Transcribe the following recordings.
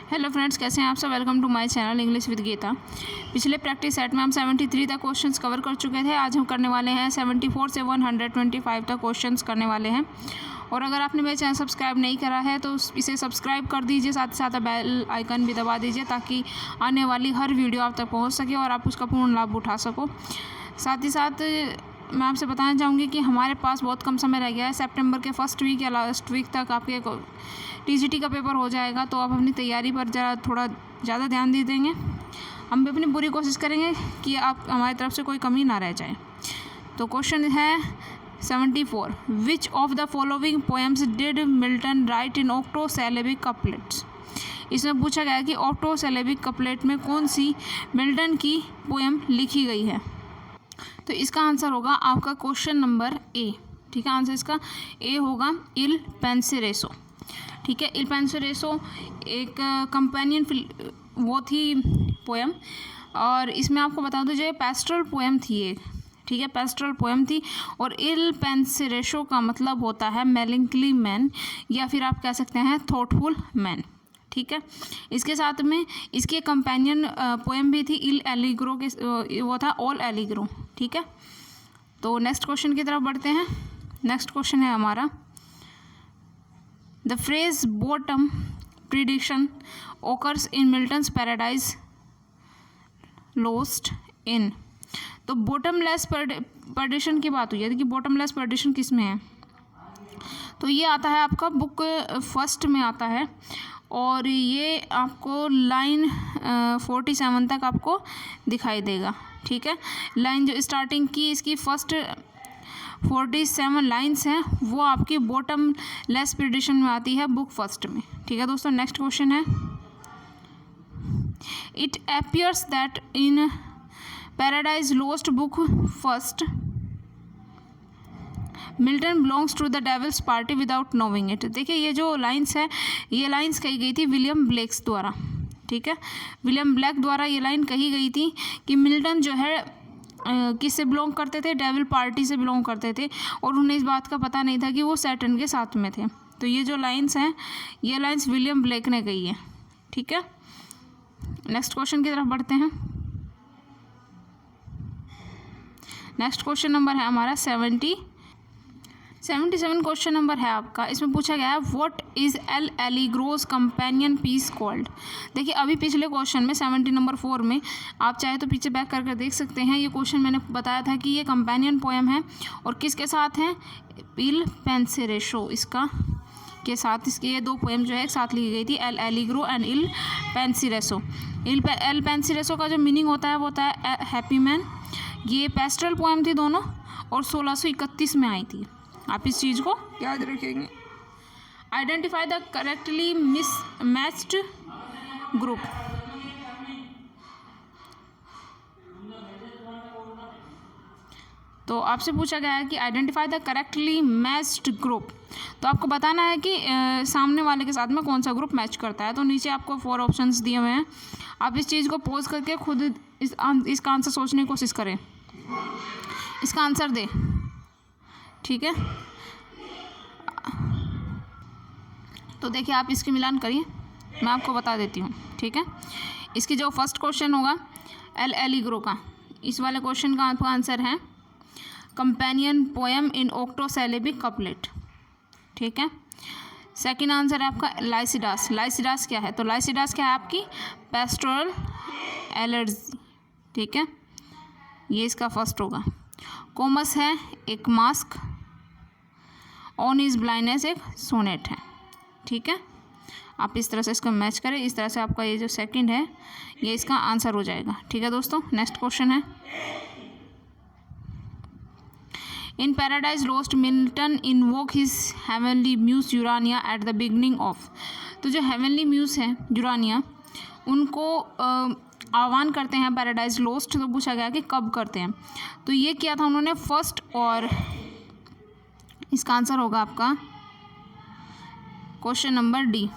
Hello friends, कैसे हैं आप सब। Welcome to my channel English with Geeta. पिछले प्रैक्टिस सेट में हम 73 तक क्वेश्चंस कवर कर चुके थे। आज हम करने वाले हैं 74 से 125 तक क्वेश्चंस करने वाले हैं। और अगर आपने मेरा चैनल सब्सक्राइब नहीं करा है तो इसे सब्सक्राइब कर दीजिए, साथ ही साथ बेल आइकन भी दबा दीजिए ताकि आने वाली हर वीडियो आप तक पहुँच सके और आप उसका पूर्ण लाभ उठा सको। साथ ही साथ मैं आपसे बताना चाहूँगी कि हमारे पास बहुत कम समय रह गया है। सितंबर के फर्स्ट वीक या लास्ट वीक तक आपके टीजीटी का पेपर हो जाएगा, तो आप अपनी तैयारी पर ज़रा थोड़ा ज़्यादा ध्यान दे देंगे। हम भी अपनी पूरी कोशिश करेंगे कि आप हमारी तरफ से कोई कमी ना रह जाए। तो क्वेश्चन है 74, which of the following poems did Milton write in octosyllabic couplets. इसमें पूछा गया कि ऑक्टोसिलेबिक कपलेट में कौन सी मिल्टन की पोएम लिखी गई है। तो इसका आंसर होगा आपका क्वेश्चन नंबर ए। ठीक है, आंसर इसका ए होगा इल पेंसेरेसो। ठीक है, इल पेंसेरेसो एक कंपेनियन वो थी पोएम, और इसमें आपको बता दो जो पेस्ट्रल पोएम थी एक। ठीक है, पेस्ट्रल पोएम थी। और इल पेंसेरेसो का मतलब होता है मेलैंकोली मैन, या फिर आप कह सकते हैं थॉटफुल मैन। ठीक है, इसके साथ में इसके कंपेनियन पोएम भी थी इल एलिग्रो के, वो था ऑल एलिग्रो। ठीक है, तो नेक्स्ट क्वेश्चन की तरफ बढ़ते हैं। नेक्स्ट क्वेश्चन है हमारा, the phrase bottom prediction occurs in Milton's paradise lost in. तो बॉटमलेस परडिशन की बात हुई है। देखिए बॉटमलेस परडिशन किस में है, तो ये आता है आपका बुक फर्स्ट में आता है, और ये आपको लाइन 47 तक आपको दिखाई देगा। ठीक है, लाइन जो स्टार्टिंग की इसकी फर्स्ट 47 लाइन्स हैं वो आपकी बॉटम लेस प्रिडिक्शन में आती है बुक फर्स्ट में। ठीक है दोस्तों, नेक्स्ट क्वेश्चन है, it appears that in Paradise Lost book first Milton belongs to the devil's party without knowing it. देखिए ये जो लाइन्स है, ये लाइन्स कही गई थी विलियम ब्लेक्स द्वारा। ठीक है, विलियम ब्लैक द्वारा ये लाइन कही गई थी कि मिल्टन जो है किससे बिलोंग करते थे, डेविल पार्टी से बिलोंग करते थे, और उन्हें इस बात का पता नहीं था कि वो सैटर्न के साथ में थे। तो ये जो लाइन्स हैं ये लाइन्स विलियम ब्लेक ने कही है। ठीक है, नेक्स्ट क्वेश्चन की तरफ बढ़ते हैं। नेक्स्ट क्वेश्चन नंबर है हमारा 77 क्वेश्चन नंबर है आपका। इसमें पूछा गया है what is L'Allegro's companion piece called. देखिए अभी पिछले क्वेश्चन में 70 नंबर 4 में आप चाहे तो पीछे बैक करके देख सकते हैं। ये क्वेश्चन मैंने बताया था कि ये कंपेनियन पोएम है और किसके साथ है, इल पेंसेरेसो इसका के साथ। इसके ये दो पोएम जो है एक साथ लिखी गई थी, L'Allegro and Il Penseroso. Il Penseroso का जो मीनिंग होता है वो होता है हैप्पी मैन। ये पेस्ट्रल पोएम थी दोनों, और 1631 में आई थी। आप इस चीज़ को याद रखेंगे। Identify the correctly matched group. तो आपसे पूछा गया है कि identify the correctly matched group, तो आपको बताना है कि सामने वाले के साथ में कौन सा ग्रुप मैच करता है। तो नीचे आपको 4 ऑप्शंस दिए हुए हैं, आप इस चीज़ को पॉज करके खुद इसका आंसर सोचने की कोशिश करें, इसका आंसर दें। ठीक है, तो देखिए आप इसकी मिलान करिए, मैं आपको बता देती हूँ। ठीक है, इसकी जो फर्स्ट क्वेश्चन होगा एल एलिग्रो का, इस वाले क्वेश्चन का आपका आंसर है कंपेनियन पोएम इन ऑक्टोसिलेबिक कपलेट। ठीक है, सेकंड आंसर है आपका लाइसिडास। लाइसिडास क्या है, तो लाइसिडास क्या है आपकी पेस्टोरल एलर्जी। ठीक है, ये इसका फर्स्ट होगा। कोमस है एक मास्क, ऑन इज ब्लाइंडनेस एक सोनेट है। ठीक है, आप इस तरह से इसको मैच करें, इस तरह से आपका ये जो सेकंड है ये इसका आंसर हो जाएगा। ठीक है दोस्तों, नेक्स्ट क्वेश्चन है, in Paradise Lost Milton invoke his heavenly muse Urania at the beginning of. तो जो हेवनली म्यूज है यूरानिया, उनको आह्वान करते हैं पैराडाइज लॉस्ट। तो पूछा गया कि कब करते हैं, तो ये किया था उन्होंने फर्स्ट, और इसका आंसर होगा आपका क्वेश्चन नंबर डी।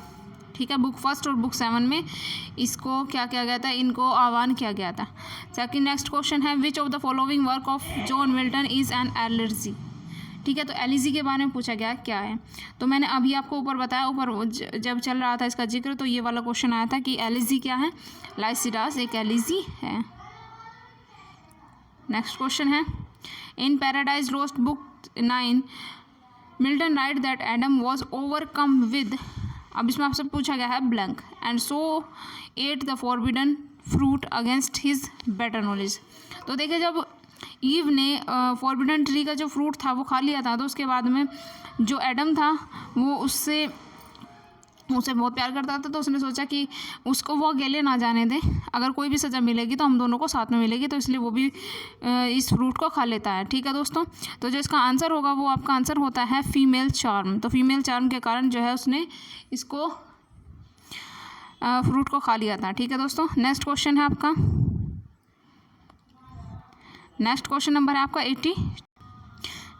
ठीक है, बुक फर्स्ट और बुक 7 में इसको क्या किया गया था, इनको आह्वान किया गया था। सेकंड नेक्स्ट क्वेश्चन है, which of the following work of John Milton is an allergy. ठीक है। तो एलिजी के बारे में पूछा गया क्या है, तो मैंने अभी आपको ऊपर बताया, ऊपर जब चल रहा था इसका जिक्र, तो ये वाला क्वेश्चन आया था कि एलिजी क्या है, लाइसिडास एक एलिजी है। नेक्स्ट क्वेश्चन है, in Paradise Lost book 9 Milton write that Adam was overcome with, अब इसमें आपसे पूछा गया है blank, and so ate the forbidden fruit against his better knowledge. तो देखिए जब ईव ने फॉरबिडन ट्री का जो फ्रूट था वो खा लिया था, तो उसके बाद में जो एडम था वो उसे बहुत प्यार करता था, तो उसने सोचा कि उसको वो अकेले ना जाने दे, अगर कोई भी सज़ा मिलेगी तो हम दोनों को साथ में मिलेगी, तो इसलिए वो भी इस फ्रूट को खा लेता है। ठीक है दोस्तों, तो जो इसका आंसर होगा वो आपका आंसर होता है फीमेल चार्म। तो फीमेल चार्म के कारण जो है उसने इसको फ्रूट को खा लिया था। ठीक है दोस्तों, नेक्स्ट क्वेश्चन है आपका, नेक्स्ट क्वेश्चन नंबर है आपका 80।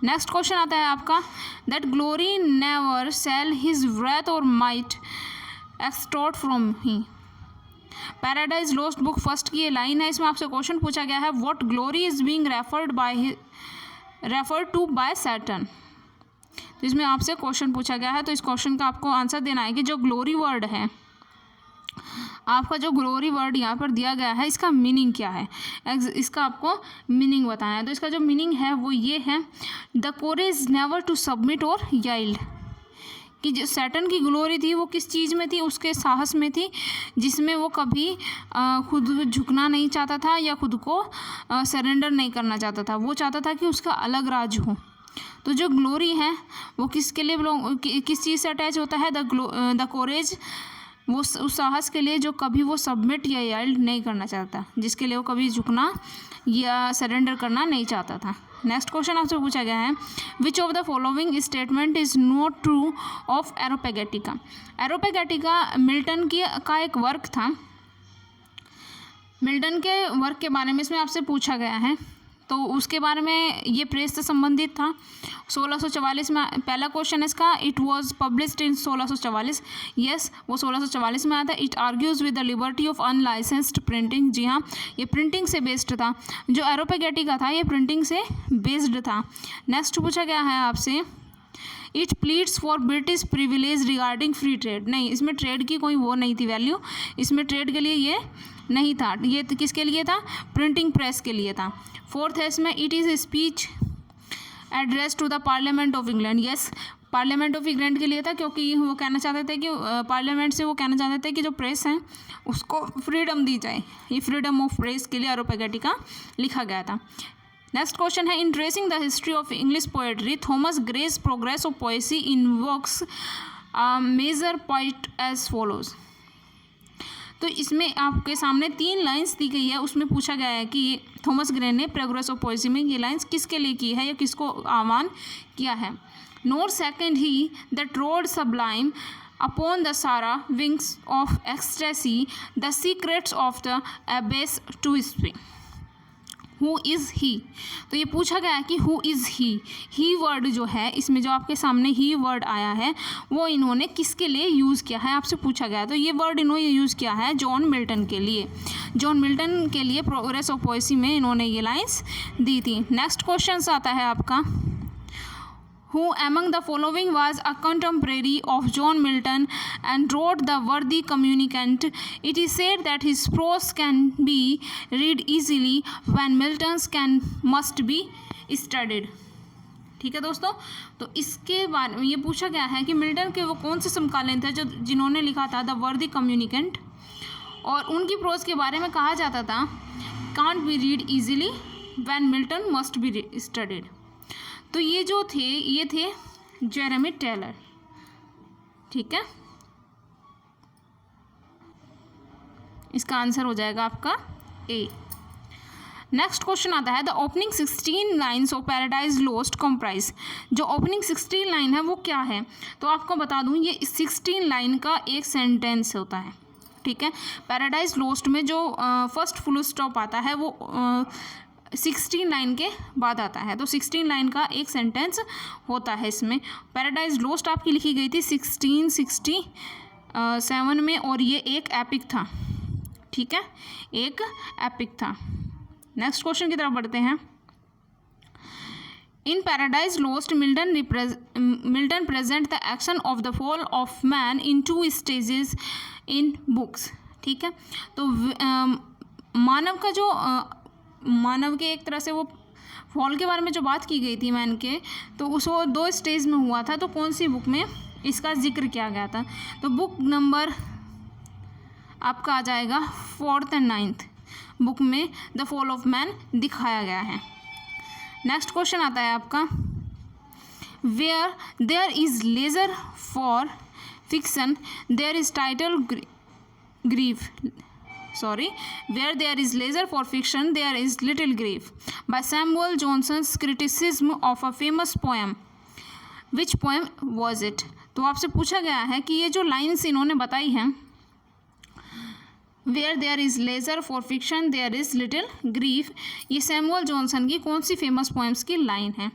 नेक्स्ट क्वेश्चन आता है आपका, that glory never shall his wrath और might extort from he. Paradise Lost book first की ये लाइन है, इसमें आपसे क्वेश्चन पूछा गया है, what glory is being referred to by Satan. तो इसमें आपसे क्वेश्चन पूछा गया है, तो इस क्वेश्चन का आपको आंसर देना है कि जो ग्लोरी वर्ड है, आपका जो ग्लोरी वर्ड यहाँ पर दिया गया है, इसका मीनिंग क्या है, इसका आपको मीनिंग बताना है। तो इसका जो मीनिंग है वो ये है, द कोरेज नेवर टू सबमिट और याइल्ड, कि जो सैटर्न की ग्लोरी थी वो किस चीज़ में थी, उसके साहस में थी, जिसमें वो कभी खुद झुकना नहीं चाहता था या खुद को सरेंडर नहीं करना चाहता था, वो चाहता था कि उसका अलग राज हो। तो जो ग्लोरी है वो किसके लिए किस चीज़ से अटैच होता है, द कोरेज, वो उस साहस के लिए जो कभी वो सबमिट या याइल्ड नहीं करना चाहता, जिसके लिए वो कभी झुकना या सरेंडर करना नहीं चाहता था। नेक्स्ट क्वेश्चन आपसे पूछा गया है, which of the following statement is not true of Areopagitica. Areopagitica Milton का एक वर्क था, मिल्टन के वर्क के बारे में इसमें आपसे पूछा गया है, तो उसके बारे में ये प्रेस से संबंधित था। 1644 में पहला क्वेश्चन इसका, it was published in 1644, yes वो 1644 में आया था। It argues with the liberty of unlicensed printing, जी हाँ ये प्रिंटिंग से बेस्ड था। जो एरोपेगेटिका था ये प्रिंटिंग से बेस्ड था। नेक्स्ट पूछा गया है आपसे, it pleads for British privilege regarding free trade. नहीं, इसमें ट्रेड की कोई वो नहीं थी वैल्यू, इसमें ट्रेड के लिए ये नहीं था, ये किसके लिए था, प्रिंटिंग प्रेस के लिए था। फोर्थ है इसमें, it is a speech address to the parliament of England. Yes parliament of England के लिए था, क्योंकि वो कहना चाहते थे कि पार्लियामेंट से वो कहना चाहते थे कि जो प्रेस हैं उसको फ्रीडम दी जाए, ये फ्रीडम ऑफ प्रेस के लिए एरोपेगेटिका लिखा गया था। नेक्स्ट क्वेश्चन है, in tracing the history of English poetry Thomas Gray's progress of poesy in works major point as follows. तो इसमें आपके सामने 3 लाइंस दी गई है, उसमें पूछा गया है कि थॉमस ग्रे ने प्रोग्रेस ऑफ पोएसी में ये लाइंस किसके लिए की है या किसको आह्वान किया है। Nor second he that rode sublime upon the seraph wings of ecstasy the secrets of the abyss to spring. Who is he, तो ये पूछा गया है कि हु इज़ ही वर्ड जो है इसमें जो आपके सामने ही वर्ड आया है वो इन्होंने किसके लिए यूज़ किया है, आपसे पूछा गया है। तो ये वर्ड इन्होंने यूज़ किया है जॉन मिल्टन के लिए, जॉन मिल्टन के लिए प्रोग्रेस ऑफ पोएसी में इन्होंने ये लाइन्स दी थी। नेक्स्ट क्वेश्चन आता है आपका, who among the following was a contemporary of John Milton and wrote the worthy communicant. It is said that his prose can be read easily when Milton's must be studied. ठीक है दोस्तों, तो इसके बारे में ये पूछा गया है कि मिल्टन के वो कौन से समकालीन थे जिन्होंने लिखा था द वर्दी कम्युनिकेंट, और उनकी प्रोज के बारे में कहा जाता था can't be read easily when Milton must be studied. तो ये जो थे ये थे जेरेमी टेलर। ठीक है, इसका आंसर हो जाएगा आपका ए। नेक्स्ट क्वेश्चन आता है, the opening 16 lines of paradise lost comprise. जो ओपनिंग 16 लाइन है वो क्या है, तो आपको बता दूं ये 16 लाइन का एक सेंटेंस होता है। ठीक है, पैराडाइज लोस्ट में जो फर्स्ट फुल स्टॉप आता है वो 16 लाइन के बाद आता है, तो 16 लाइन का एक सेंटेंस होता है इसमें। पैराडाइज लोस्ट आपकी लिखी गई थी 1667 में, और ये एक एपिक था। ठीक है, एक एपिक था। नेक्स्ट क्वेश्चन की तरफ बढ़ते हैं। In Paradise Lost, Milton present the action of the fall of man in two stages in books. ठीक है, तो मानव का जो मानव के एक तरह से वो फॉल के बारे में जो बात की गई थी मैन के, तो उसको दो स्टेज में हुआ था। तो कौन सी बुक में इसका जिक्र किया गया था? तो बुक नंबर आपका आ जाएगा 4th and 9th बुक में द फॉल ऑफ मैन दिखाया गया है। नेक्स्ट क्वेश्चन आता है आपका, where there is leisure for fiction there is title grief, where there is leisure for fiction there is little grief, by Samuel Johnson's criticism of a famous poem. Which poem was it? तो आपसे पूछा गया है कि ये जो lines इन्होंने बताई हैं, where there is leisure for fiction there is little grief, ये सैमुअल जॉनसन की कौन सी फेमस पोएम्स की लाइन है?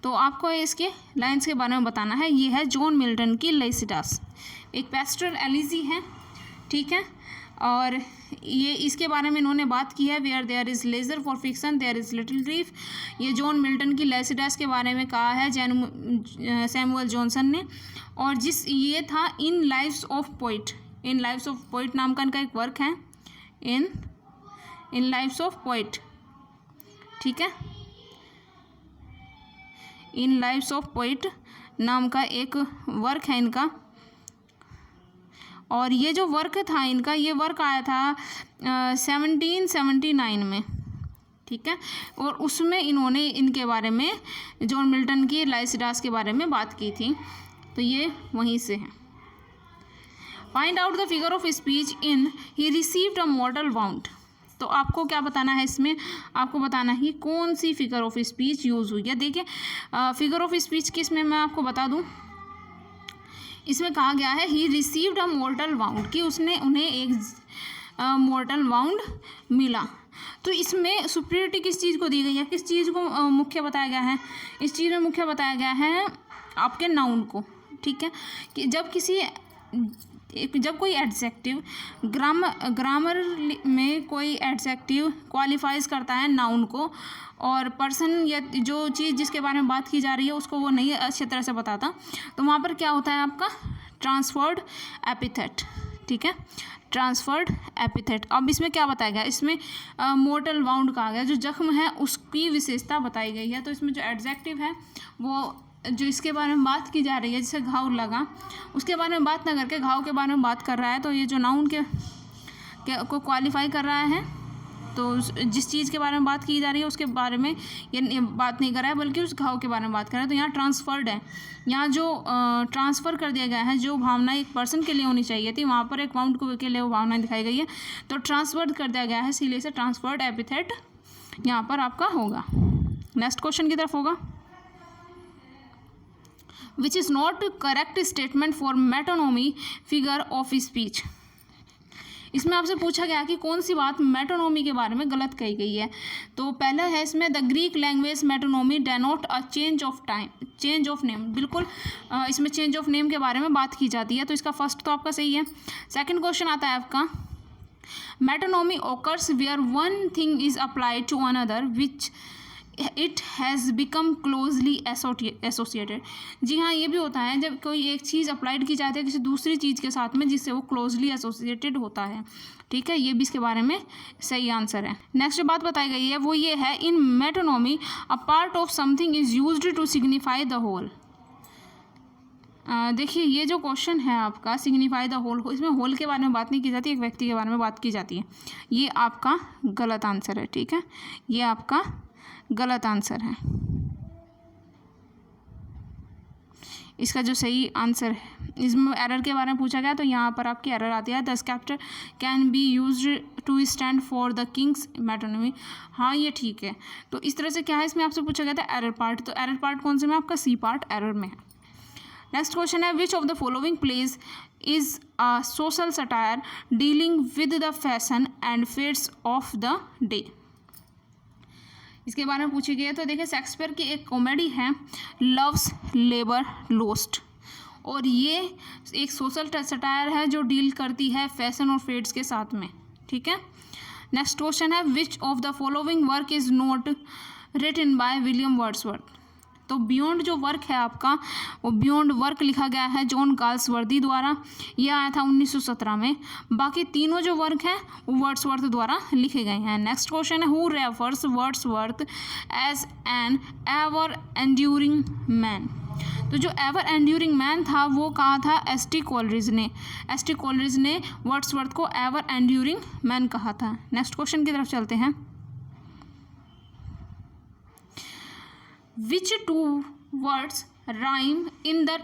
तो आपको इसके लाइन्स के बारे में बताना है। ये है जॉन मिल्टन की लेसिडास, एक पेस्टरल एलिजी है, ठीक है, और ये इसके बारे में इन्होंने बात की है। Where there is leisure for fiction there is little grief, ये जॉन मिल्टन की लेसिडास के बारे में कहा है सैमुअल जॉनसन ने। और जिस ये था in lives of poet, in lives of poet नाम का इनका एक वर्क है, इन लाइव्स ऑफ पोइट, ठीक है, इन लाइव्स ऑफ पोइट नाम का एक वर्क है इनका। और ये जो वर्क था इनका, ये वर्क आया था 1779 में, ठीक है, और उसमें इन्होंने इनके बारे में जॉन मिल्टन की लेसिडास के बारे में बात की थी। तो ये वहीं से है। Find out the figure of speech in he received a मॉर्टल wound. तो आपको क्या बताना है इसमें? आपको बताना है कि कौन सी फिगर ऑफ स्पीच यूज़ हुई है। देखिए फिगर ऑफ स्पीच किस में मैं आपको बता दूं, इसमें कहा गया है ही रिसीव्ड अ मॉर्टल वाउंड, कि उसने उन्हें एक मॉर्टल वाउंड मिला। तो इसमें सुपीरियरिटी किस चीज़ को दी गई है, किस चीज़ को मुख्य बताया गया है? इस चीज़ में मुख्य बताया गया है आपके नाउन को, ठीक है, कि जब कोई एडजेक्टिव ग्रामर में कोई एडजेक्टिव क्वालिफाइज करता है नाउन को, और पर्सन या जो चीज़ जिसके बारे में बात की जा रही है उसको वो नहीं अच्छी तरह से बताता, तो वहाँ पर क्या होता है आपका ट्रांसफर्ड एपिथेट, ठीक है, ट्रांसफर्ड एपिथेट। अब इसमें क्या बताया गया? इसमें मोर्टल वाउंड कहा गया, जो जख्म है उसकी विशेषता बताई गई है। तो इसमें जो एडजेक्टिव है वो जो इसके बारे में बात की जा रही है, जैसे घाव लगा, उसके बारे में बात ना करके घाव के बारे में बात कर रहा है, तो ये जो नाउन को क्वालिफाई कर रहा है। तो जिस चीज़ के बारे में बात की जा रही है उसके बारे में ये बात नहीं कर रहा है, बल्कि उस घाव के बारे में बात कर रहा है। तो यहाँ ट्रांसफर्ड है, यहाँ जो ट्रांसफ़र कर दिया गया है, जो भावना एक पर्सन के लिए होनी चाहिए थी वहाँ पर एक वाउंड के लिए वो भावना दिखाई गई है, तो ट्रांसफर्ड कर दिया गया है, इसीलिए से ट्रांसफर्ड एपिथेट यहाँ पर आपका होगा। नेक्स्ट क्वेश्चन की तरफ होगा, विच is not correct statement for metonymy figure of speech. इसमें आपसे पूछा गया कि कौन सी बात मेटोनोमी के बारे में गलत कही गई है। तो पहला है इसमें the Greek language metonymy denote a change of name. बिल्कुल इसमें चेंज ऑफ नेम के बारे में बात की जाती है, तो इसका फर्स्ट तो आपका सही है। सेकंड क्वेश्चन आता है आपका, metonymy occurs where one thing is applied to another which it has become closely associated. जी हाँ, ये भी होता है जब कोई एक चीज़ अप्लाइड की जाती है किसी दूसरी चीज़ के साथ में, जिससे वो क्लोजली एसोसिएटेड होता है, ठीक है, ये भी इसके बारे में सही आंसर है। नेक्स्ट जो बात बताई गई है वो ये है, in metonymy a part of something is used to signify the whole. देखिए ये जो क्वेश्चन है आपका सिग्निफाई द होल, इसमें होल के बारे में बात नहीं की जाती, एक व्यक्ति के बारे में बात की जाती है। ये आपका गलत आंसर है, ठीक है, ये आपका गलत आंसर है। इसका जो सही आंसर है, इसमें एरर के बारे में पूछा गया, तो यहाँ पर आपकी एरर आती है, the sceptre can be used to stand for the king's metonymy. हाँ ये ठीक है। तो इस तरह से क्या है, इसमें आपसे पूछा गया था एरर पार्ट, तो एरर पार्ट कौन से में? आपका सी पार्ट एरर में है। नेक्स्ट क्वेश्चन है, which of the following plays is a social satire dealing with the fashion and fates of the day. इसके बारे में पूछी गई है। तो देखिए शेक्सपियर की एक कॉमेडी है लव्स लेबर लोस्ट, और ये एक सोशल सटायर है जो डील करती है फैशन और फेड्स के साथ में, ठीक है। नेक्स्ट क्वेश्चन है, which of the following work is not written by William Wordsworth. तो बियॉन्ड जो वर्क है आपका वो बियॉन्ड वर्क लिखा गया है जॉन गाल्सवर्दी द्वारा, ये आया था 1917 में। बाकी तीनों जो वर्क हैं वो वर्ड्सवर्थ द्वारा लिखे गए हैं। नेक्स्ट क्वेश्चन है who refers Wordsworth as an ever enduring man. तो जो एवर एंड्यूरिंग मैन था वो कहा था एस.टी. कोलरिज ने। एस.टी. कोलरिज ने वर्ड्सवर्थ को एवर एंड्यूरिंग मैन कहा था। नेक्स्ट क्वेश्चन की तरफ चलते हैं। Which two words rhyme in the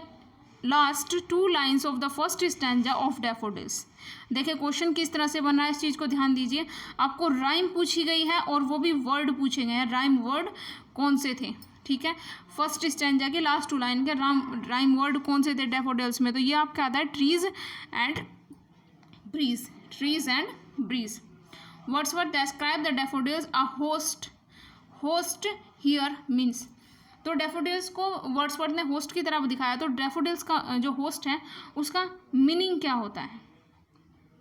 last two lines of the first stanza of Daffodils? देखिए क्वेश्चन किस तरह से बना है, इस चीज़ को ध्यान दीजिए। आपको राइम पूछी गई है और वो भी वर्ड पूछे गए हैं। राइम वर्ड कौन से थे, ठीक है, फर्स्ट स्टैंजा के लास्ट टू लाइन के राइम वर्ड कौन से थे डैफोडिल्स में? तो ये आपका आता है trees and breeze. Trees and breeze. Wordsworth describe the daffodils a host here means। तो डैफोडिल्स को वर्ड्सवर्थ ने होस्ट की तरह दिखाया। तो डैफोडिल्स का जो होस्ट है उसका मीनिंग क्या होता है,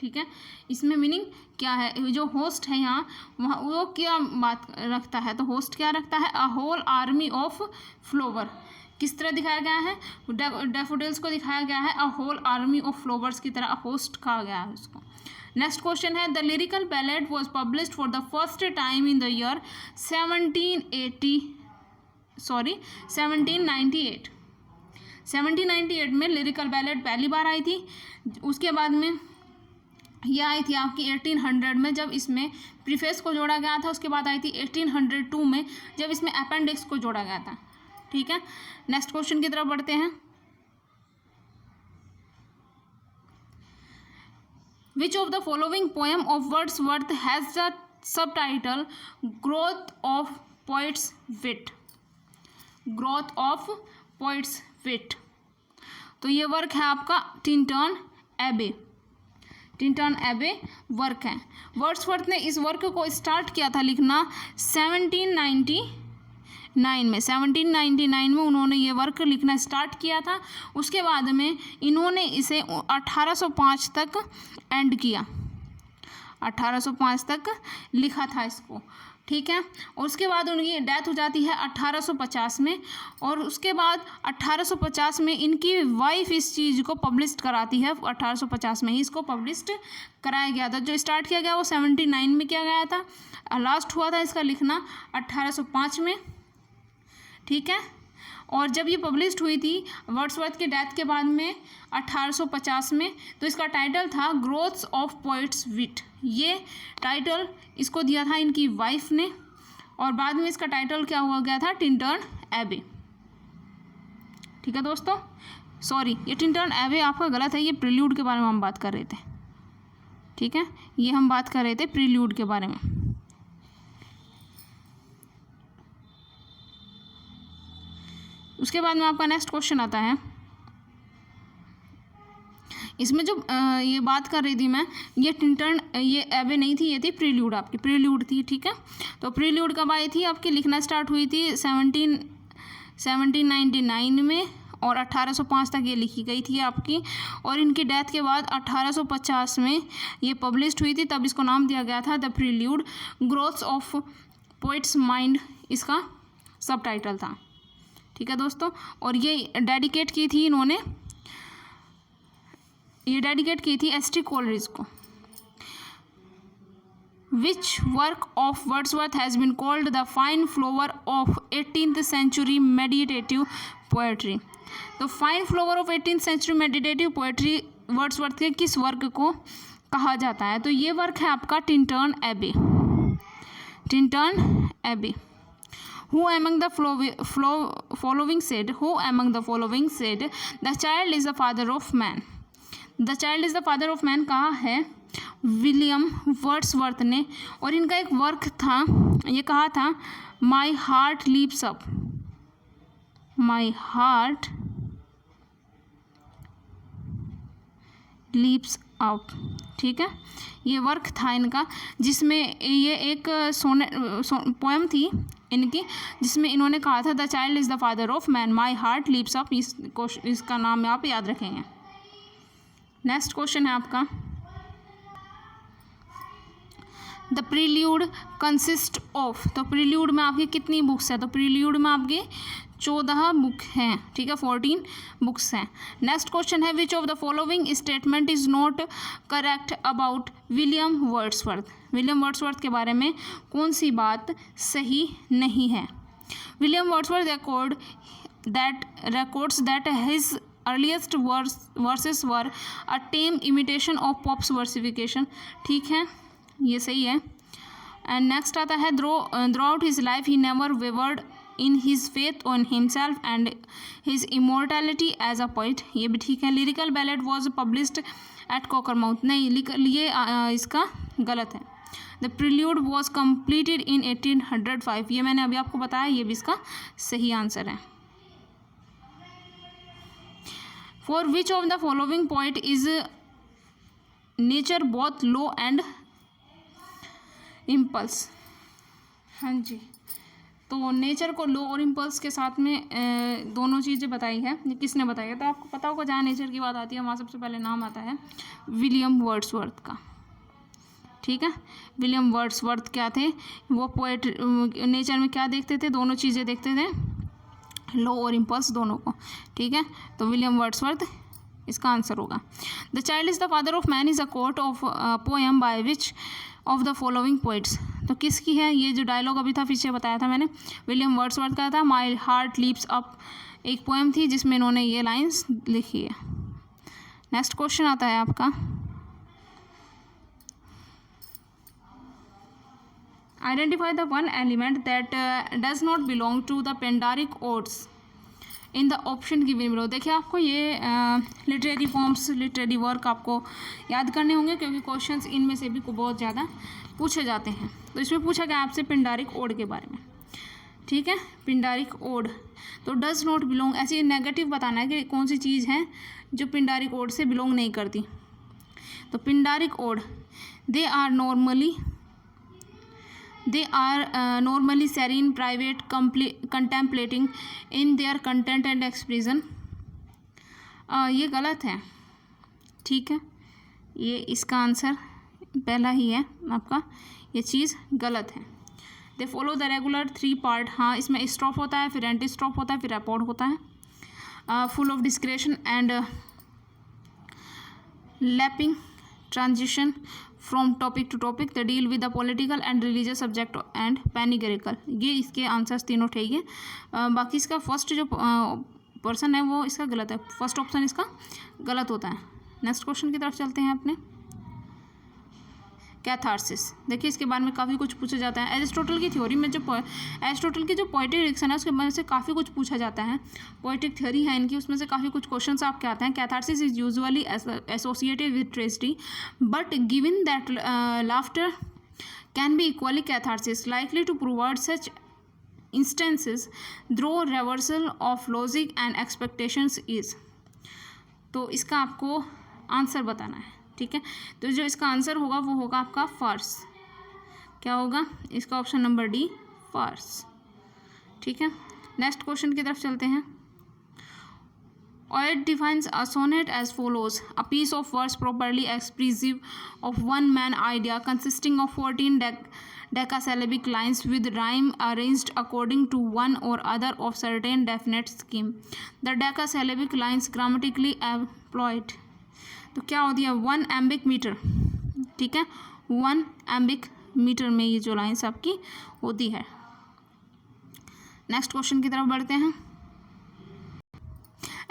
ठीक है, इसमें मीनिंग क्या है? जो होस्ट है यहाँ वहाँ वो क्या बात रखता है? तो होस्ट क्या रखता है? A whole army of flower. किस तरह दिखाया गया है? डैफोडिल्स को दिखाया गया है a whole army of flowers की तरह होस्ट कहा गया है उसको। नेक्स्ट क्वेश्चन है the lyrical ballad was published for the first time in the year 1798। 1798 में लिरिकल बैलेड पहली बार आई थी। उसके बाद में यह आई थी आपकी 1800 में जब इसमें प्रीफेस को जोड़ा गया था। उसके बाद आई थी 1802 में जब इसमें अपेंडिक्स को जोड़ा गया था, ठीक है। नेक्स्ट क्वेश्चन की तरफ बढ़ते हैं। Which of the following poem of Wordsworth has the subtitle Growth of Poet's Wit? Growth of Poet's Wit। तो ये वर्क है आपका टिंटन एबे। टिंटन एबे वर्क है। वर्ड्सवर्थ ने इस वर्क को स्टार्ट किया था लिखना 1799 में। 1799 में उन्होंने ये वर्क लिखना स्टार्ट किया था। उसके बाद में इन्होंने इसे 1805 तक एंड किया। 1805 तक लिखा था इसको, ठीक है। और उसके बाद उनकी डेथ हो जाती है 1850 में। और उसके बाद 1850 में इनकी वाइफ इस चीज़ को पब्लिश कराती है। 1850 में ही इसको पब्लिश कराया गया था। जो स्टार्ट किया गया वो 79 में किया गया था। लास्ट हुआ था इसका लिखना 1805 में, ठीक है। और जब ये पब्लिश्ड हुई थी वर्ड्सवर्थ के डेथ के बाद में 1850 में, तो इसका टाइटल था ग्रोथ्स ऑफ पोइट्स विट। ये टाइटल इसको दिया था इनकी वाइफ ने। और बाद में इसका टाइटल क्या हुआ गया था? टिंटन एबे, ठीक है दोस्तों। सॉरी, ये टिंटन एबे आपका गलत है। ये प्रील्यूड के बारे में हम बात कर रहे थे, ठीक है। ये हम बात कर रहे थे प्रील्यूड के बारे में। उसके बाद में आपका नेक्स्ट क्वेश्चन आता है। इसमें जो ये बात कर रही थी मैं, ये टिंटन ये एबे नहीं थी, ये थी प्रील्यूड, आपकी प्रील्यूड थी, ठीक है। तो प्रील्यूड कब आई थी? आपकी लिखना स्टार्ट हुई थी 1799 में और 1805 तक ये लिखी गई थी आपकी। और इनकी डेथ के बाद 1850 में ये पब्लिश्ड हुई थी। तब इसको नाम दिया गया था the prelude. Growths of poets mind इसका सब टाइटल था, ठीक है दोस्तों। और ये डेडिकेट की थी इन्होंने, ये डेडिकेट की थी एस.टी. कोलरिज को। Which work of Wordsworth has been called the fine flower of 18th century meditative poetry. तो fine flower of 18th century meditative poetry Wordsworth के किस वर्क को कहा जाता है? तो ये वर्क है आपका टिंटन एबे। टिंटन एबे। Who among the following said, the child is the father of man? The child is the father of man कहा है विलियम वर्ड्सवर्थ ने। और इनका एक वर्क था, ये कहा था My heart leaps up, my heart leaps up, ठीक है। ये वर्क था इनका जिसमें ये एक पोएम थी इनकी, जिसमें इन्होंने कहा था the child is the father of man, my heart leaps up. इसका नाम आप याद रखेंगे। नेक्स्ट क्वेश्चन है आपका द प्रील्यूड कंसिस्ट ऑफ। तो प्रील्यूड में आपकी कितनी बुक्स है? तो प्रील्यूड में आपकी 14 बुक हैं, ठीक है, 14 बुक्स हैं। नेक्स्ट क्वेश्चन है which of the following statement is not correct about William Wordsworth. William Wordsworth के बारे में कौन सी बात सही नहीं है। William Wordsworth records that his earliest verses were a tame imitation of Pop's versification, ठीक है, ये सही है। एंड नेक्स्ट आता है throughout his life he never wavered in his faith on himself and his immortality as a poet, ये भी ठीक है। lyrical ballad was published at Cockermouth, नहीं ये इसका गलत है। The prelude was completed in 1805, ये मैंने अभी आपको बताया, ये भी इसका सही आंसर है। For which of the following poet is nature both law and impulse, हाँ जी, तो नेचर को लो और इम्पल्स के साथ में दोनों चीज़ें बताई है, ये किसने बताई है। तो आपको पता होगा जहाँ नेचर की बात आती है वहाँ सबसे पहले नाम आता है विलियम वर्ड्सवर्थ का, ठीक है। विलियम वर्ड्सवर्थ क्या थे, वो पोएट नेचर में क्या देखते थे, दोनों चीज़ें देखते थे, लो और इम्पल्स दोनों को, ठीक है। तो विलियम वर्ड्सवर्थ इसका आंसर होगा। The child is the father of man is a quote of poem by which of the following poets, तो किसकी है ये जो डायलॉग अभी था पीछे बताया था मैंने, विलियम वर्ड्सवर्थ का था। माई हार्ट लीप्स अप एक पोएम थी जिसमें इन्होंने ये लाइन्स लिखी है। नेक्स्ट क्वेश्चन आता है आपका, identify the one element that does not belong to the Pindaric odes in the option given below. देखिए आपको ये लिटरेरी फॉर्म्स, लिटरेरी वर्क आपको याद करने होंगे क्योंकि क्वेश्चंस इनमें से भी बहुत ज़्यादा पूछे जाते हैं। तो इसमें पूछा गया आपसे पिंडारिक ओड के बारे में, ठीक है। पिंडारिक ओड, तो डज नॉट बिलोंग, ऐसी नेगेटिव बताना है कि कौन सी चीज़ है जो पिंडारिक ओड से बिलोंग नहीं करती। तो Pindaric ode, they are normally serene, private, contemplating in their content and expression, ये गलत है, ठीक है, ये इसका आंसर पहला ही है आपका, ये चीज़ गलत है। They follow the regular 3 part, हाँ इसमें स्टॉप होता है, फिर एंटी स्टॉप होता है, फिर अपॉर्ड होता है। Full of discretion and lapping transition from topic to topic, the deal with the political and religious subject and panegyrical, ये इसके आंसर्स तीनों ठीक है। बाकी इसका फर्स्ट जो पर्सन है वो इसका गलत है, फर्स्ट ऑप्शन इसका गलत होता है। नेक्स्ट क्वेश्चन की तरफ चलते हैं अपने, कैथारसिस। देखिए इसके बारे में काफ़ी कुछ पूछा जाता है। एरिस्टोटल की थ्योरी में जो एरिस्टोटल की जो पोएटिक डिक्शन है उसके बारे से काफ़ी कुछ पूछा जाता है, पोएटिक थ्योरी है इनकी, उसमें से काफ़ी कुछ क्वेश्चंस आपके आते हैं। Catharsis is usually associated with tragedy but given that laughter can be equally catharsis likely to provide such instances through reversal of logic and expectations is, तो इसका आपको आंसर बताना है, ठीक है। तो जो इसका आंसर होगा वो होगा आपका फार्स, क्या होगा इसका ऑप्शन नंबर डी, फार्स, ठीक है। नेक्स्ट क्वेश्चन की तरफ चलते हैं। Ovid defines a sonnet as follows: a piece of verse properly expressive of one man idea consisting of 14 decasyllabic lines with rhyme arranged according to one or other of certain definite scheme. The decasyllabic lines grammatically employed, तो क्या होती है 1 एम्बिक metre, ठीक है, 1 एम्बिक metre में ये जो lines आपकी होती है। नेक्स्ट क्वेश्चन की तरफ बढ़ते हैं।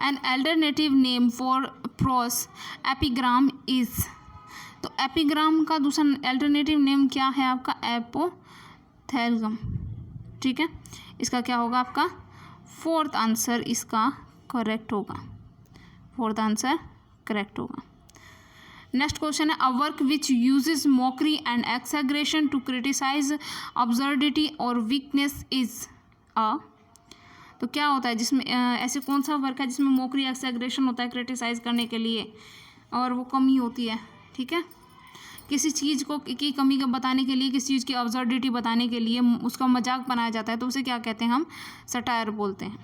An alternative name for pros epigram is, तो एपिग्राम का दूसरा अल्टरनेटिव नेम क्या है आपका, एपोथेल्गम, ठीक है। इसका क्या होगा आपका फोर्थ आंसर इसका करेक्ट होगा, फोर्थ आंसर करेक्ट होगा। नेक्स्ट क्वेश्चन है, a work which uses mockery and exaggeration to criticise absurdity और वीकनेस इज अ, तो क्या होता है जिसमें ऐसे कौन सा वर्क है जिसमें मॉकरी एक्सैग्रेशन होता है क्रिटिसाइज करने के लिए और वो कमी होती है, ठीक है। किसी चीज़ को की कमी को बताने के लिए, किसी चीज़ की अब्सर्डिटी बताने के लिए उसका मजाक बनाया जाता है, तो उसे क्या कहते हैं हम, सटायर बोलते हैं।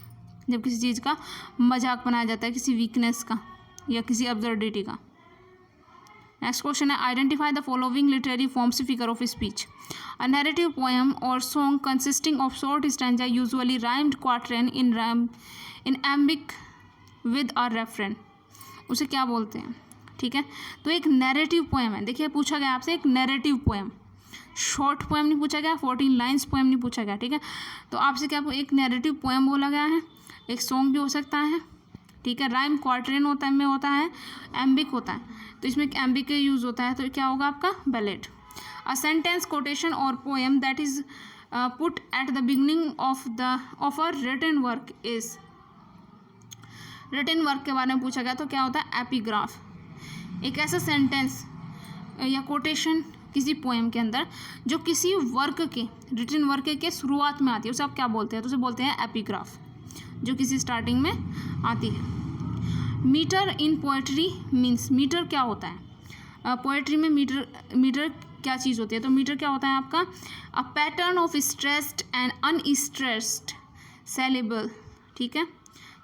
जब किसी चीज़ का मजाक बनाया जाता है, किसी वीकनेस का या किसी अब्सर्डिटी का। नेक्स्ट क्वेश्चन है identify the following literary forms figure of speech. A narrative poem और song consisting of short stanza usually rhymed quatrain in iambic with a refrain, उसे क्या बोलते हैं? ठीक है, तो एक नैरेटिव पोएम है। देखिए पूछा गया आपसे एक नैरेटिव पोएम, शॉर्ट पोएम नहीं पूछा गया, 14 लाइन्स पोएम नहीं पूछा गया। ठीक है, तो आपसे क्या एक नैरेटिव पोएम बोला गया है, एक सॉन्ग भी हो सकता है। ठीक है, राइम क्वार्टरन होता है, एम्बिक होता है, तो इसमें एम्बिक का यूज़ होता है, तो क्या होगा आपका बैलेड। अ सेंटेंस कोटेशन और poem that is put at the beginning of a written work is, written work के बारे में पूछा गया तो क्या होता है एपिग्राफ। एक ऐसा सेंटेंस या कोटेशन किसी पोएम के अंदर जो किसी वर्क के, रिटन वर्क के शुरुआत में आती है, उसे आप क्या बोलते हैं? तो उसे बोलते हैं एपिग्राफ, जो किसी स्टार्टिंग में आती है। Metre in poetry means, metre क्या होता है? पोएट्री में मीटर क्या चीज़ होती है? तो मीटर क्या होता है आपका? A pattern of stressed and unstressed saleable. ठीक है,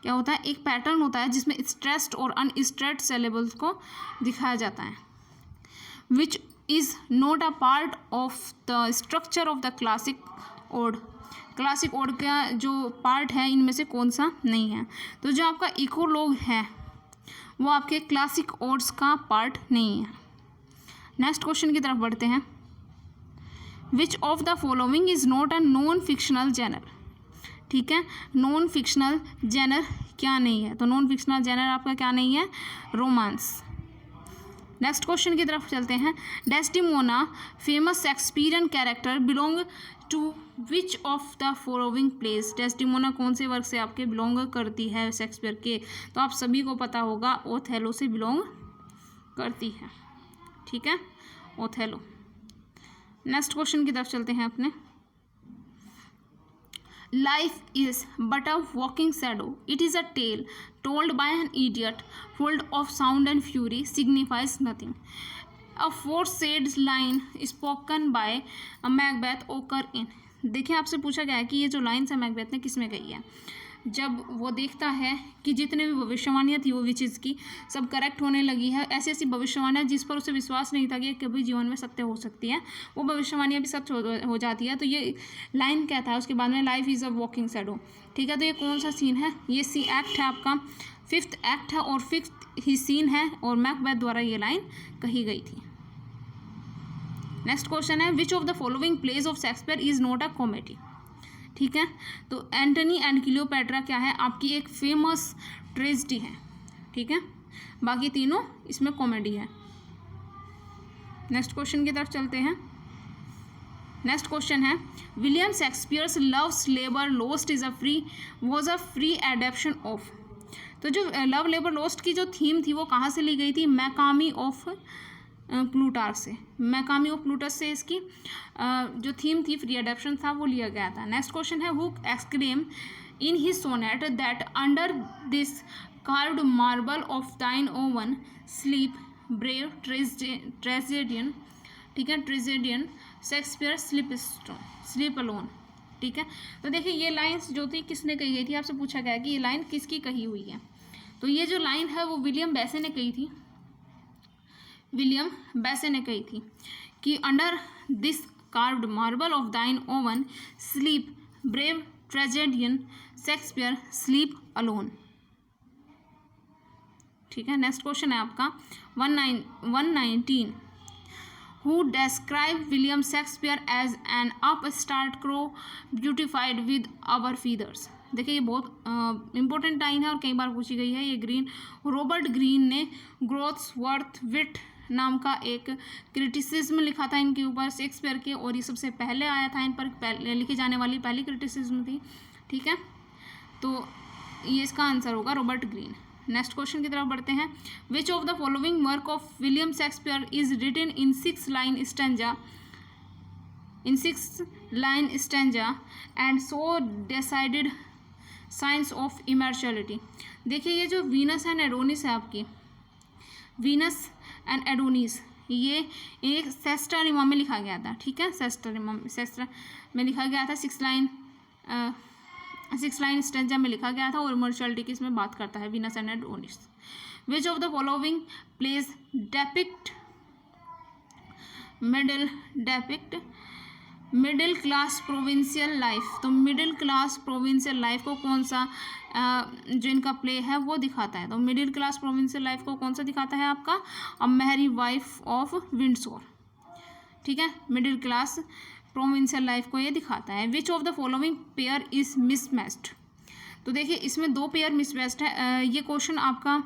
क्या होता है? एक पैटर्न होता है जिसमें स्ट्रेस्ड और अनस्ट्रेस्ड सेलेबल्स को दिखाया जाता है। Which is not a part of the structure of the classic ode. Classic ode का जो पार्ट है इनमें से कौन सा नहीं है? तो जो आपका इकोलॉग है वो आपके क्लासिक ओड्स का पार्ट नहीं है। नेक्स्ट क्वेश्चन की तरफ बढ़ते हैं। Which of the following is not a non fictional genre. ठीक है, नॉन फिक्शनल जेनर क्या नहीं है? तो नॉन फिक्शनल जेनर आपका क्या नहीं है? रोमांस। नेक्स्ट क्वेश्चन की तरफ चलते हैं। Desdemona famous Shakespearean character belong to which of the following plays. Desdemona कौन से वर्क से आपके बिलोंग करती है शेक्सपियर के? तो आप सभी को पता होगा ओथेलो से बिलोंग करती है। ठीक है, ओथेलो। नेक्स्ट क्वेश्चन की तरफ चलते हैं अपने। Life is but a walking shadow, it is a tale told by an idiot full of sound and fury signifies nothing. A foresaid line spoken by a Macbeth occur in। देखिए आपसे पूछा गया है कि ये जो लाइन्स है Macbeth ने किस में कही है। जब वो देखता है कि जितने भी भविष्यवाणियाँ थी वो विचेज़ की सब करेक्ट होने लगी है, ऐसी ऐसी भविष्यवाणियाँ जिस पर उसे विश्वास नहीं था कि कभी जीवन में सत्य हो सकती है, वो भविष्यवाणियाँ भी सत्य हो जाती है। तो ये लाइन क्या था उसके बाद में? Life is a walking shadow. ठीक है, तो ये कौन सा सीन है? ये सी एक्ट है आपका, 5th एक्ट है और 5th ही सीन है और मैकबेथ द्वारा ये लाइन कही गई थी। नेक्स्ट क्वेश्चन है which of the following pledge of Shakespeare is not a comedy. ठीक है, तो एंटनी एंड क्लियोपैट्रा क्या है? आपकी एक फेमस ट्रेजेडी है। ठीक है, बाकी तीनों इसमें कॉमेडी है। नेक्स्ट क्वेश्चन की तरफ चलते हैं। नेक्स्ट क्वेश्चन है William Shakespeare's loves labour lost is was a free adaptation of. तो जो लव लेबर लोस्ट की जो थीम थी वो कहाँ से ली गई थी? मैकामी ऑफ प्लूटार्क से। मैकामी ऑफ प्लूटस से इसकी जो थीम थी, फ्री एडेप्शन था, वो लिया गया था। नेक्स्ट क्वेश्चन है who exclaim in his sonnet that under this carved marble of thine own sleep brave tragedian. ठीक है, ट्रेजेडियन शेक्सपियर स्लीप अलोन। ठीक है, तो देखिए ये लाइन्स जो थी किसने कही गई थी? आपसे पूछा गया कि ये लाइन किसकी कही हुई है। तो ये जो लाइन है वो विलियम बेसे ने कही थी। विलियम बेसे ने कही थी कि under this carved marble of thine own sleep brave tragedian Shakespeare sleep alone. ठीक है, नेक्स्ट क्वेश्चन है आपका 119 who describe William Shakespeare as an upstart crow beautified with our feathers। देखिए ये बहुत इंपॉर्टेंट लाइन है और कई बार पूछी गई है। ये रॉबर्ट ग्रीन ने ग्रोथवर्थ नाम का एक क्रिटिसिज्म लिखा था इनके ऊपर शेक्सपियर के, और ये सबसे पहले आया था, इन पर लिखी जाने वाली पहली क्रिटिसिज्म थी। ठीक है, तो ये इसका आंसर होगा रॉबर्ट ग्रीन। नेक्स्ट क्वेश्चन की तरफ बढ़ते हैं। Which of the following work of William Shakespeare is written in 6 line stanza and so decided science of immortality. देखिए ये जो वीनस एंड एडोनिस है आपकी, वीनस एंड एडोनिस, ये एक सेस्टरिमा में लिखा गया था। ठीक है, सेस्टर में लिखा गया था, 6 लाइन स्टेंजा में लिखा गया था और इमॉर्टैलिटी की इसमें बात करता है Venus and Adonis. Which of the following pledge depict middle depict middle class provincial life. तो मिडिल क्लास प्रोविंशियल लाइफ को कौन सा जो इनका प्ले है वो दिखाता है। तो मिडिल क्लास प्रोविंशियल लाइफ को कौन सा दिखाता है आपका, अ मैरी वाइफ ऑफ विंडसोर। ठीक है, मिडिल क्लास प्रोविंशियल लाइफ को ये दिखाता है। Which of the following pair is mismatched. तो देखिए इसमें दो पेयर मिसमैच्ड है। ये क्वेश्चन आपका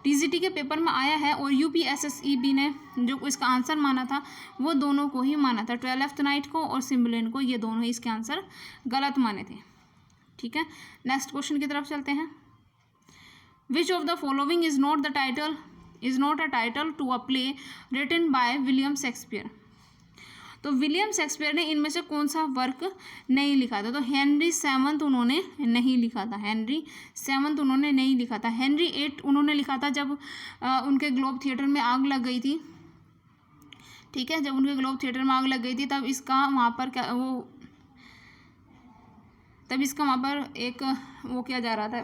टीजीटी के पेपर में आया है और यूपीएसएसईबी ने जो इसका आंसर माना था वो दोनों को ही माना था, 12th नाइट को और सिम्बुलिन को, ये दोनों ही इसके आंसर गलत माने थे। ठीक है, नेक्स्ट क्वेश्चन की तरफ चलते हैं। Which of the following is not a title to a play written by William Shakespeare. तो विलियम शेक्सपियर ने इनमें से कौन सा वर्क नहीं लिखा था। तो हेनरी सेवंथ उन्होंने नहीं लिखा था, हेनरी नहीं लिखा था। हेनरी 8 उन्होंने लिखा था जब उनके ग्लोब थिएटर में आग लग गई थी। ठीक है, जब उनके ग्लोब थिएटर में आग लग गई थी तब इसका वहाँ पर एक वो किया जा रहा था,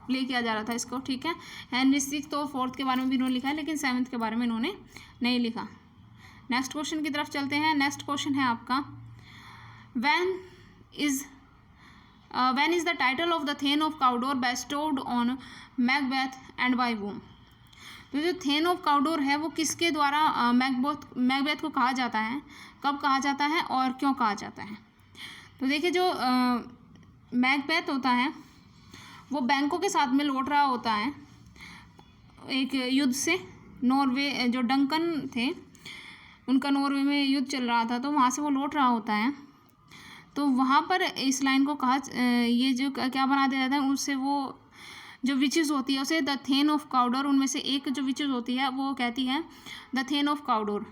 प्ले किया जा रहा था इसको। ठीक है, हेनरी 6 और 4 के बारे में भी इन्होंने लिखा है, लेकिन 7 के बारे में इन्होंने नहीं लिखा। नेक्स्ट क्वेश्चन की तरफ चलते हैं। नेक्स्ट क्वेश्चन है आपका, when is the title of the thane of Cawdor bestowed on Macbeth and by whom. तो जो थेन ऑफ काउडोर है वो किसके द्वारा मैकबेथ को कहा जाता है, कब कहा जाता है और क्यों कहा जाता है। तो देखिए जो मैकबेथ होता है वो बैंकों के साथ में लौट रहा होता है एक युद्ध से। नॉर्वे जो डंकन थे उनका नॉर्वे में युद्ध चल रहा था, तो वहाँ से वो लौट रहा होता है। तो वहाँ पर इस लाइन को कहा, ये जो क्या बना दिया जाता है, उससे वो जो विचेस होती है उसे द थेन ऑफ काउडोर, उनमें से एक जो विचेस होती है वो कहती है द थेन ऑफ काउडोर,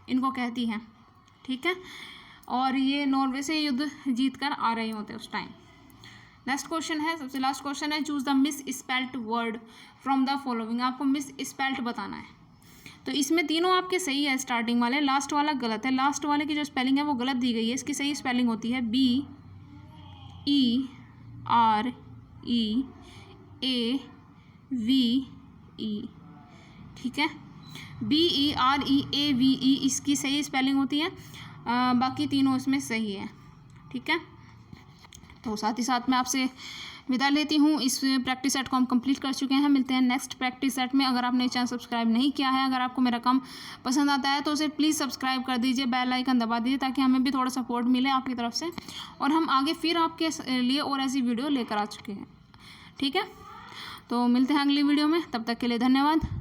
इनको कहती है। ठीक है, और ये नॉर्वे से युद्ध जीत कर आ रहे होते उस टाइम। नेक्स्ट क्वेश्चन है, सबसे लास्ट क्वेश्चन है, choose the miss spelt word from the following. आपको मिस स्पेल्ट बताना है। तो इसमें तीनों आपके सही है, स्टार्टिंग वाले, लास्ट वाला गलत है। लास्ट वाले की जो स्पेलिंग है वो गलत दी गई है। इसकी सही स्पेलिंग होती है BEREAVE। ठीक है, BEREAVE इसकी सही स्पेलिंग होती है। बाकी तीनों इसमें सही है। ठीक है, तो साथ ही साथ मैं आपसे विदा लेती हूँ। इस प्रैक्टिस सेट को हम कंप्लीट कर चुके हैं। मिलते हैं नेक्स्ट प्रैक्टिस सेट में। अगर आपने चैनल सब्सक्राइब नहीं किया है, अगर आपको मेरा काम पसंद आता है तो उसे प्लीज़ सब्सक्राइब कर दीजिए, बेल आइकन दबा दीजिए ताकि हमें भी थोड़ा सपोर्ट मिले आपकी तरफ से, और हम आगे फिर आपके लिए और ऐसी वीडियो लेकर आ चुके हैं। ठीक है, तो मिलते हैं अगली वीडियो में, तब तक के लिए धन्यवाद।